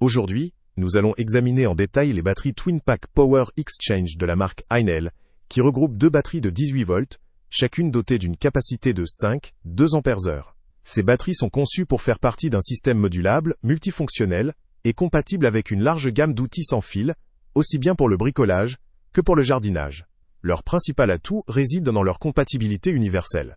Aujourd'hui, nous allons examiner en détail les batteries TwinPack Power Exchange de la marque Ainel, qui regroupent deux batteries de 18 volts, chacune dotée d'une capacité de 2 ampères-heure. Ces batteries sont conçues pour faire partie d'un système modulable, multifonctionnel, et compatible avec une large gamme d'outils sans fil, aussi bien pour le bricolage que pour le jardinage. Leur principal atout réside dans leur compatibilité universelle.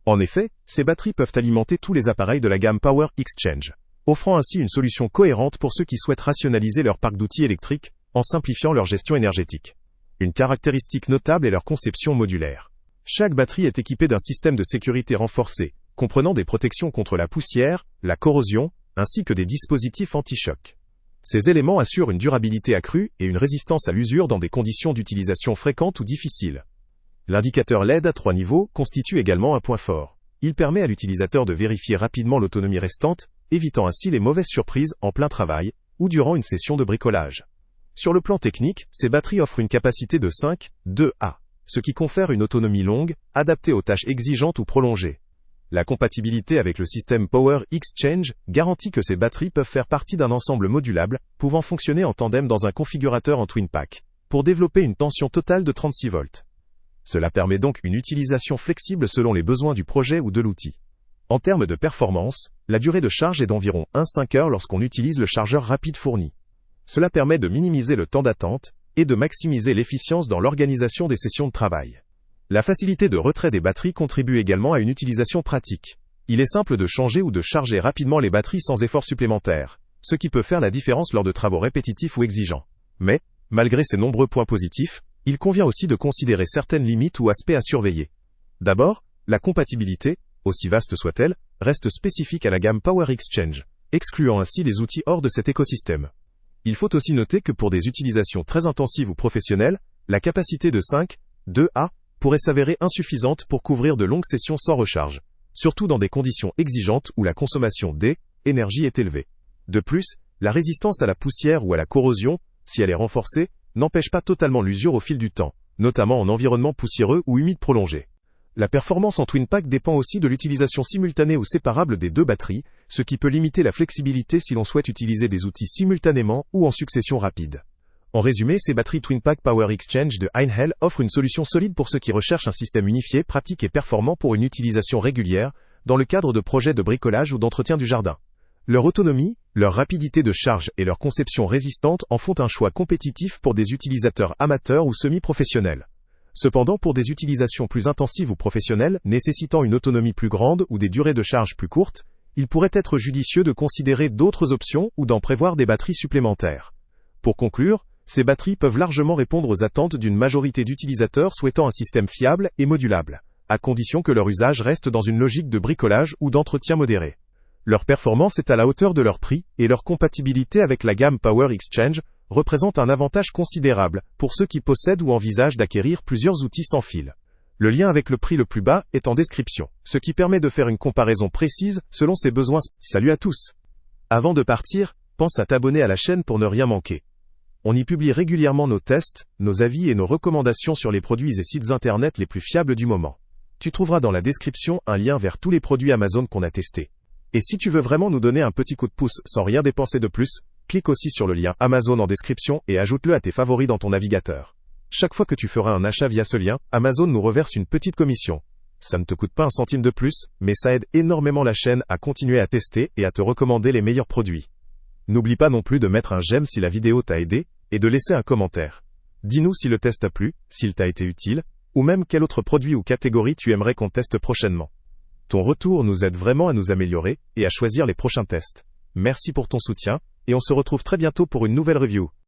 En effet, ces batteries peuvent alimenter tous les appareils de la gamme Power Exchange, offrant ainsi une solution cohérente pour ceux qui souhaitent rationaliser leur parc d'outils électriques en simplifiant leur gestion énergétique. Une caractéristique notable est leur conception modulaire. Chaque batterie est équipée d'un système de sécurité renforcé, comprenant des protections contre la poussière, la corrosion, ainsi que des dispositifs anti-choc. Ces éléments assurent une durabilité accrue et une résistance à l'usure dans des conditions d'utilisation fréquentes ou difficiles. L'indicateur LED à 3 niveaux constitue également un point fort. Il permet à l'utilisateur de vérifier rapidement l'autonomie restante, évitant ainsi les mauvaises surprises en plein travail ou durant une session de bricolage. Sur le plan technique, ces batteries offrent une capacité de 2A, ce qui confère une autonomie longue, adaptée aux tâches exigeantes ou prolongées. La compatibilité avec le système Power Exchange garantit que ces batteries peuvent faire partie d'un ensemble modulable, pouvant fonctionner en tandem dans un configurateur en TwinPack, pour développer une tension totale de 36 volts. Cela permet donc une utilisation flexible selon les besoins du projet ou de l'outil. En termes de performance, la durée de charge est d'environ 5 heures lorsqu'on utilise le chargeur rapide fourni. Cela permet de minimiser le temps d'attente et de maximiser l'efficience dans l'organisation des sessions de travail. La facilité de retrait des batteries contribue également à une utilisation pratique. Il est simple de changer ou de charger rapidement les batteries sans effort supplémentaire, ce qui peut faire la différence lors de travaux répétitifs ou exigeants. Mais, malgré ces nombreux points positifs, il convient aussi de considérer certaines limites ou aspects à surveiller. D'abord, la compatibilité, aussi vaste soit-elle, reste spécifique à la gamme Power Exchange, excluant ainsi les outils hors de cet écosystème. Il faut aussi noter que pour des utilisations très intensives ou professionnelles, la capacité de 2A pourrait s'avérer insuffisante pour couvrir de longues sessions sans recharge, surtout dans des conditions exigeantes où la consommation d'énergie est élevée. De plus, la résistance à la poussière ou à la corrosion, si elle est renforcée, n'empêche pas totalement l'usure au fil du temps, notamment en environnement poussiéreux ou humide prolongé. La performance en TwinPack dépend aussi de l'utilisation simultanée ou séparable des deux batteries, ce qui peut limiter la flexibilité si l'on souhaite utiliser des outils simultanément ou en succession rapide. En résumé, ces batteries TwinPack Power Exchange de Ainel offrent une solution solide pour ceux qui recherchent un système unifié, pratique et performant pour une utilisation régulière, dans le cadre de projets de bricolage ou d'entretien du jardin. Leur autonomie, leur rapidité de charge et leur conception résistante en font un choix compétitif pour des utilisateurs amateurs ou semi-professionnels. Cependant, pour des utilisations plus intensives ou professionnelles, nécessitant une autonomie plus grande ou des durées de charge plus courtes, il pourrait être judicieux de considérer d'autres options ou d'en prévoir des batteries supplémentaires. Pour conclure, ces batteries peuvent largement répondre aux attentes d'une majorité d'utilisateurs souhaitant un système fiable et modulable, à condition que leur usage reste dans une logique de bricolage ou d'entretien modéré. Leur performance est à la hauteur de leur prix et leur compatibilité avec la gamme Power Exchange représente un avantage considérable pour ceux qui possèdent ou envisagent d'acquérir plusieurs outils sans fil. Le lien avec le prix le plus bas est en description, ce qui permet de faire une comparaison précise selon ses besoins. Salut à tous! Avant de partir, pense à t'abonner à la chaîne pour ne rien manquer. On y publie régulièrement nos tests, nos avis et nos recommandations sur les produits et sites internet les plus fiables du moment. Tu trouveras dans la description un lien vers tous les produits Amazon qu'on a testés. Et si tu veux vraiment nous donner un petit coup de pouce sans rien dépenser de plus, clique aussi sur le lien Amazon en description et ajoute-le à tes favoris dans ton navigateur. Chaque fois que tu feras un achat via ce lien, Amazon nous reverse une petite commission. Ça ne te coûte pas un centime de plus, mais ça aide énormément la chaîne à continuer à tester et à te recommander les meilleurs produits. N'oublie pas non plus de mettre un j'aime si la vidéo t'a aidé, et de laisser un commentaire. Dis-nous si le test t'a plu, s'il t'a été utile, ou même quel autre produit ou catégorie tu aimerais qu'on teste prochainement. Ton retour nous aide vraiment à nous améliorer et à choisir les prochains tests. Merci pour ton soutien, et on se retrouve très bientôt pour une nouvelle review.